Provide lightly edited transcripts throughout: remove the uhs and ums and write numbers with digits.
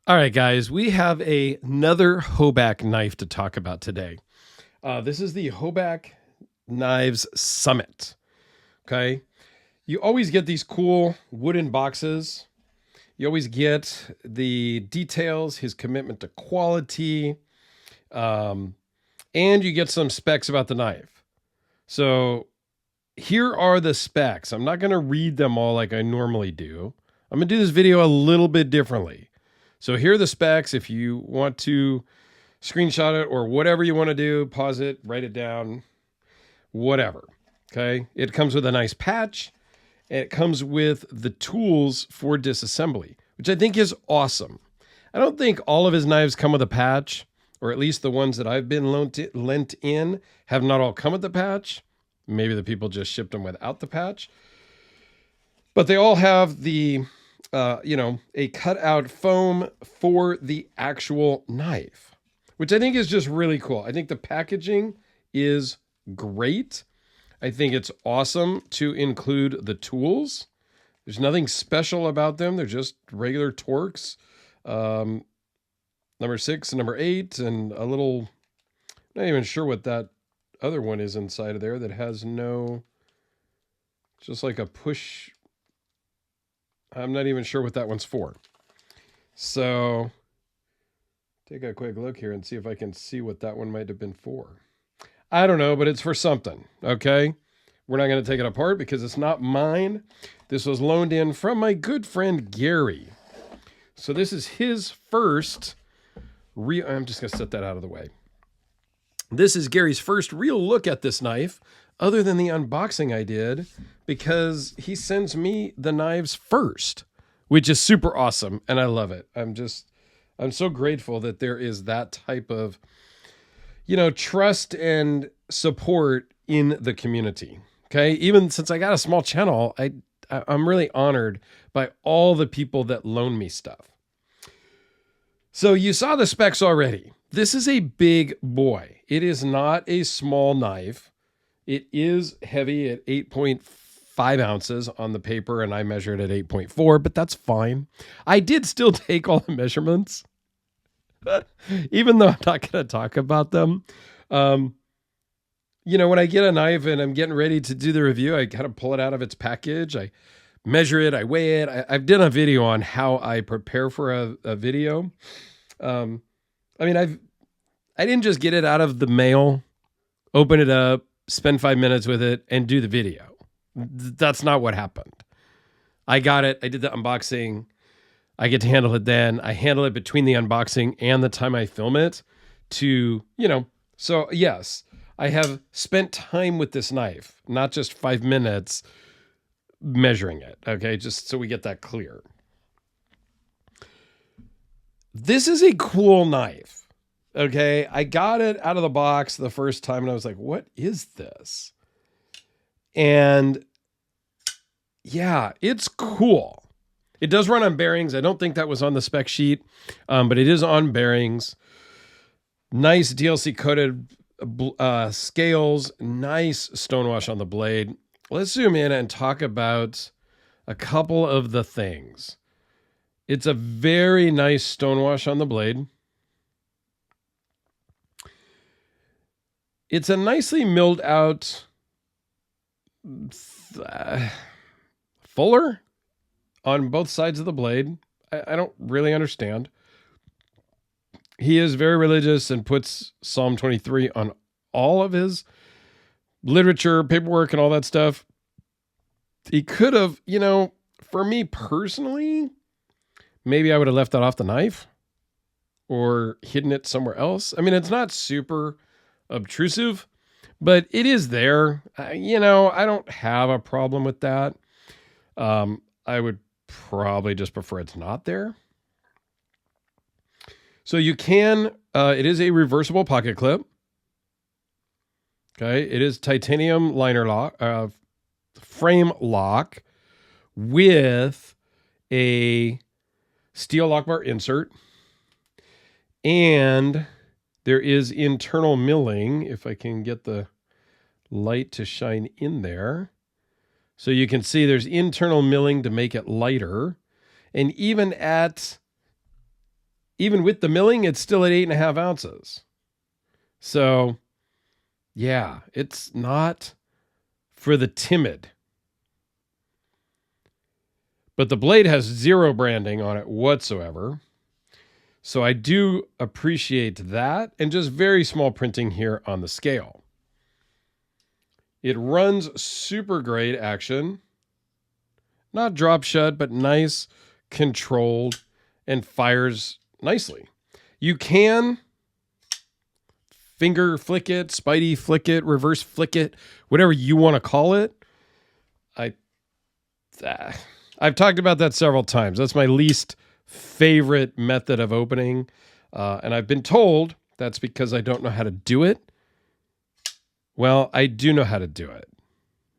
All right, guys, we have another Hoback knife to talk about today. This is the Hoback Knives Summit. Okay. You always get these cool wooden boxes. You always get the details, his commitment to quality, and you get some specs about the knife. So here are the specs. I'm not going to read them all like I normally do. I'm going to do this video a little bit differently. So here are the specs. If you want to screenshot it or whatever you want to do, pause it, write it down, whatever. Okay. It comes with a nice patch. And it comes with the tools for disassembly, which I think is awesome. I don't think all of his knives come with a patch, or at least the ones that I've been lent in have not all come with the patch. Maybe the people just shipped them without the patch. But they all have the a cutout foam for the actual knife, which I think is just really cool. I think the packaging is great. I think it's awesome to include the tools. There's nothing special about them. They're just regular Torx, number 6 and number 8, and a little, I'm not even sure what that other one is inside of there that has no, just like a push. I'm not even sure what that one's for. So take a quick look here and see if I can see what that one might have been for. I don't know, but it's for something, okay? We're not going to take it apart because it's not mine. This was loaned in from my good friend Gary. So this is his first I'm just going to set that out of the way. This is Gary's first real look at this knife, other than the unboxing I did, because he sends me the knives first, which is super awesome, and I love it. I'm so grateful that there is that type of, trust and support in the community. Okay, even since I got a small channel, I'm really honored by all the people that loan me stuff. So you saw the specs already. This is a big boy. It is not a small knife. It is heavy at 8.5 ounces on the paper, and I measured at 8.4, but that's fine. I did still take all the measurements, even though I'm not going to talk about them. When I get a knife and I'm getting ready to do the review, I kind of pull it out of its package. I measure it, I weigh it. I've done a video on how I prepare for a video. I didn't just get it out of the mail, open it up, spend 5 minutes with it, and do the video. That's not what happened. I got it. I did the unboxing. I get to handle it then. I handle it between the unboxing and the time I film it to, So yes, I have spent time with this knife, not just 5 minutes measuring it. Okay. Just so we get that clear. This is a cool knife. Okay. I got it out of the box the first time and I was like, what is this? And yeah, it's cool. It does run on bearings. I don't think that was on the spec sheet, but it is on bearings. Nice DLC coated scales, nice stonewash on the blade. Let's zoom in and talk about a couple of the things. It's a very nice stonewash on the blade. It's a nicely milled out fuller on both sides of the blade. I don't really understand. He is very religious and puts Psalm 23 on all of his literature, paperwork, and all that stuff. He could have, for me personally, maybe I would have left that off the knife or hidden it somewhere else. I mean, it's not super obtrusive, but it is there. I don't have a problem with that. I would probably just prefer it's not there. So you can, it is a reversible pocket clip. Okay. It is titanium liner lock, frame lock with a steel lock bar insert. And there is internal milling, if I can get the light to shine in there. So you can see there's internal milling to make it lighter. And even at even with the milling, it's still at 8.5 ounces. So, yeah, it's not for the timid. But the blade has 0 branding on it whatsoever. So I do appreciate that, and just very small printing here on the scale. It runs super great action. Not drop shut, but nice, controlled, and fires nicely. You can finger flick it, Spidey flick it, reverse flick it, whatever you want to call it. I've talked about that several times. That's my least favorite method of opening. And I've been told that's because I don't know how to do it. Well, I do know how to do it.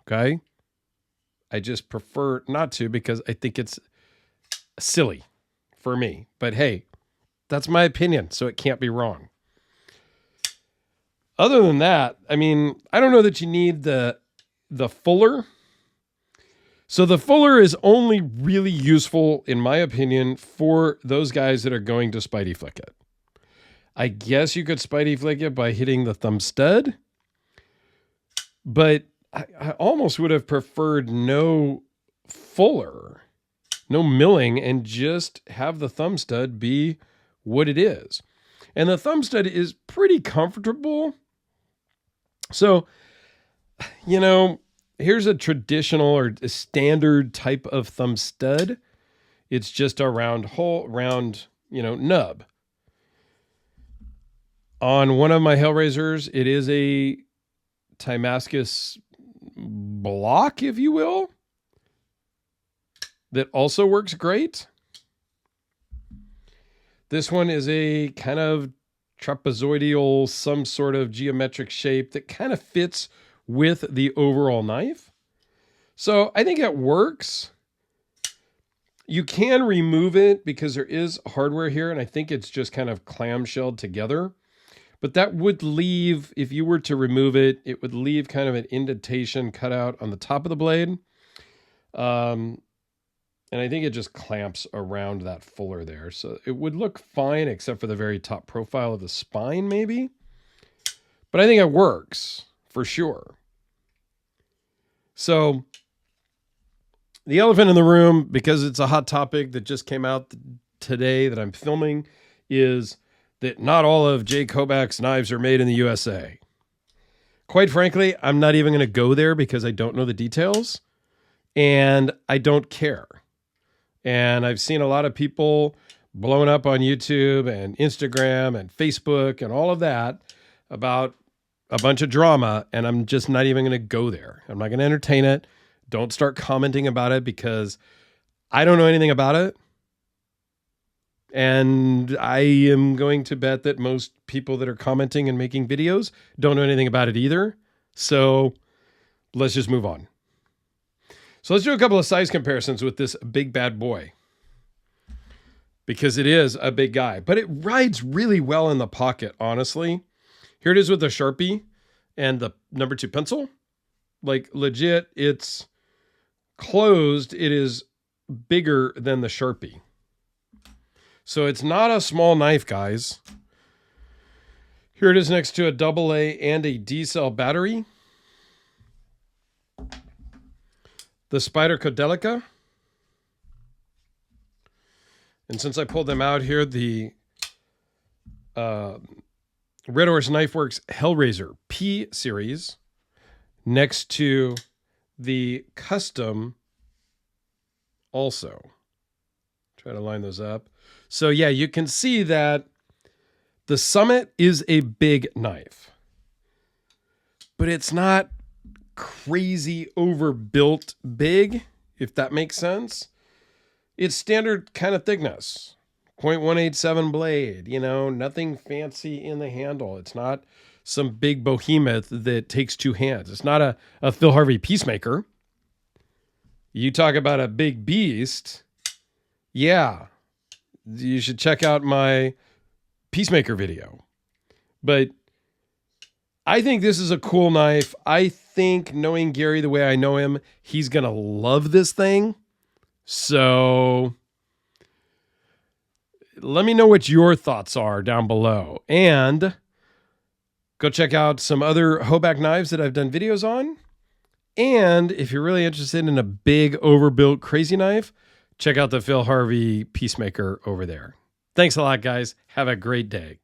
Okay? I just prefer not to because I think it's silly for me. But hey, that's my opinion, so it can't be wrong. Other than that, I mean, I don't know that you need the fuller. So the fuller is only really useful, in my opinion, for those guys that are going to Spidey flick it. I guess you could Spidey flick it by hitting the thumb stud, but I almost would have preferred no fuller, no milling, and just have the thumb stud be what it is. And the thumb stud is pretty comfortable. So, you know, here's a traditional or a standard type of thumb stud. It's just a round nub. On one of my Hellraisers, it is a Timascus block, if you will, that also works great. This one is a kind of trapezoidal, some sort of geometric shape that kind of fits with the overall knife. So I think it works. You can remove it because there is hardware here, and I think it's just kind of clamshelled together. But that would leave, if you were to remove it, it would leave kind of an indentation cut out on the top of the blade. And I think it just clamps around that fuller there. So it would look fine, except for the very top profile of the spine, maybe. But I think it works, for sure. So the elephant in the room, because it's a hot topic that just came out today that I'm filming, is that not all of Jake Hoback's knives are made in the USA. Quite frankly, I'm not even going to go there because I don't know the details, and I don't care. And I've seen a lot of people blowing up on YouTube and Instagram and Facebook and all of that about a bunch of drama, and I'm just not even going to go there. I'm not going to entertain it. Don't start commenting about it because I don't know anything about it. And I am going to bet that most people that are commenting and making videos don't know anything about it either. So let's just move on. So let's do a couple of size comparisons with this big bad boy, because it is a big guy, but it rides really well in the pocket, honestly. Here it is with the Sharpie and the number 2 pencil. Like legit, it's closed. It is bigger than the Sharpie. So it's not a small knife, guys. Here it is next to a AA and a D-cell battery. The Spider Codelica. And since I pulled them out here, the Red Horse Knife Works Hellraiser P series next to the custom also. Try to line those up. So yeah, you can see that the Summit is a big knife, but it's not crazy overbuilt big, if that makes sense. It's standard kind of thickness, 0.187 blade, you know, nothing fancy in the handle. It's not some big behemoth that takes 2 hands. It's not a Phil Harvey Peacemaker. You talk about a big beast. Yeah, you should check out my Peacemaker video. But I think this is a cool knife. I think, knowing Gary the way I know him, he's going to love this thing. So let me know what your thoughts are down below. And go check out some other Hoback knives that I've done videos on. And if you're really interested in a big overbuilt crazy knife, check out the Phil Harvey Peacemaker over there. Thanks a lot, guys. Have a great day.